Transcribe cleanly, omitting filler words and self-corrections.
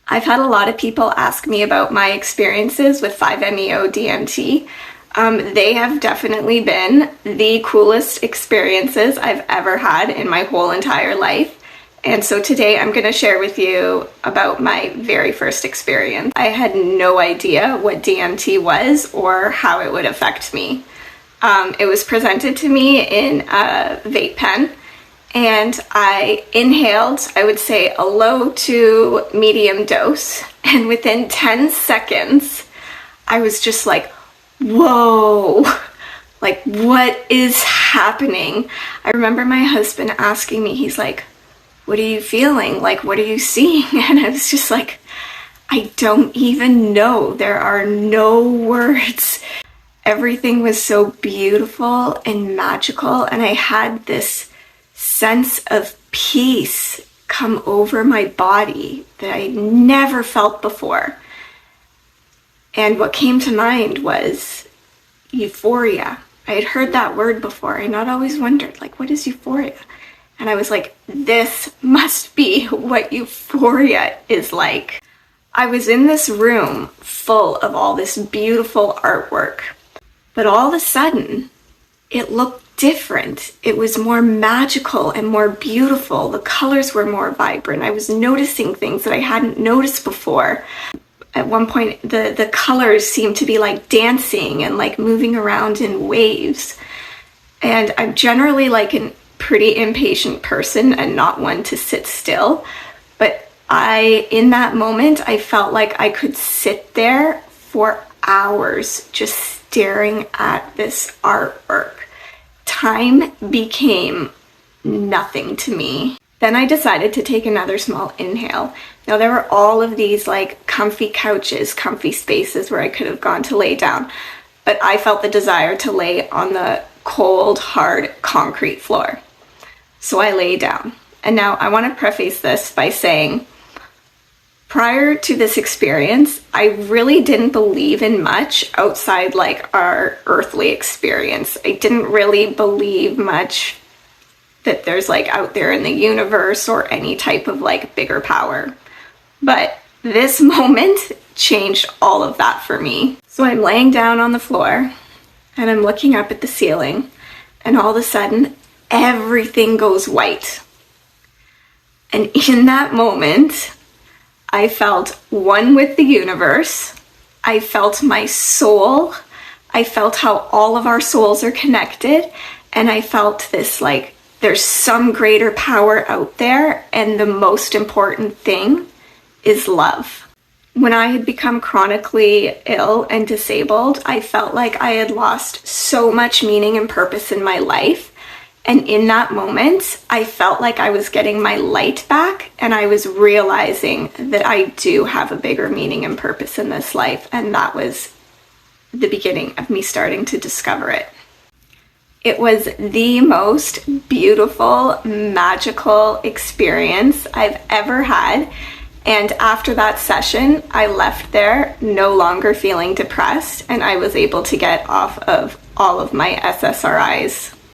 I've had a lot of people ask me about my experiences with 5-MeO DMT. They have definitely been the coolest experiences I've ever had in my whole entire life. And so today I'm going to share with you about my very first experience. I had no idea what DMT was or how it would affect me. It was presented to me in a vape pen, and I inhaled, I would say, a low to medium dose, and within 10 seconds I was just like, whoa, like what is happening? I remember my husband asking me, he's like, what are you feeling? Like, what are you seeing? And I was just like, I don't even know. There are no words. Everything was so beautiful and magical, and I had this sense of peace come over my body that I never felt before. And what came to mind was euphoria. I had heard that word before, and I'd always wondered, like, what is euphoria? And I was like, this must be what euphoria is like. I was in this room full of all this beautiful artwork, but all of a sudden, it looked different. It was more magical and more beautiful. The colors were more vibrant. I was noticing things that I hadn't noticed before. At one point, the colors seemed to be like dancing and like moving around in waves. And I'm generally like an pretty impatient person and not one to sit still, but in that moment, I felt like I could sit there for hours just staring at this artwork. Time became nothing to me. Then I decided to take another small inhale. Now there were all of these like comfy couches, comfy spaces where I could have gone to lay down, but I felt the desire to lay on the cold, hard concrete floor. So I lay down. And now I want to preface this by saying, prior to this experience, I really didn't believe in much outside like our earthly experience. I didn't really believe much that there's like out there in the universe or any type of like bigger power. But this moment changed all of that for me. So I'm laying down on the floor and I'm looking up at the ceiling, and all of a sudden, everything goes white. And in that moment, I felt one with the universe. I felt my soul. I felt how all of our souls are connected. And I felt this like, there's some greater power out there, and the most important thing is love. When I had become chronically ill and disabled, I felt like I had lost so much meaning and purpose in my life. And in that moment, I felt like I was getting my light back, and I was realizing that I do have a bigger meaning and purpose in this life. And that was the beginning of me starting to discover it. It was the most beautiful, magical experience I've ever had. And after that session, I left there no longer feeling depressed, and I was able to get off of all of my SSRIs.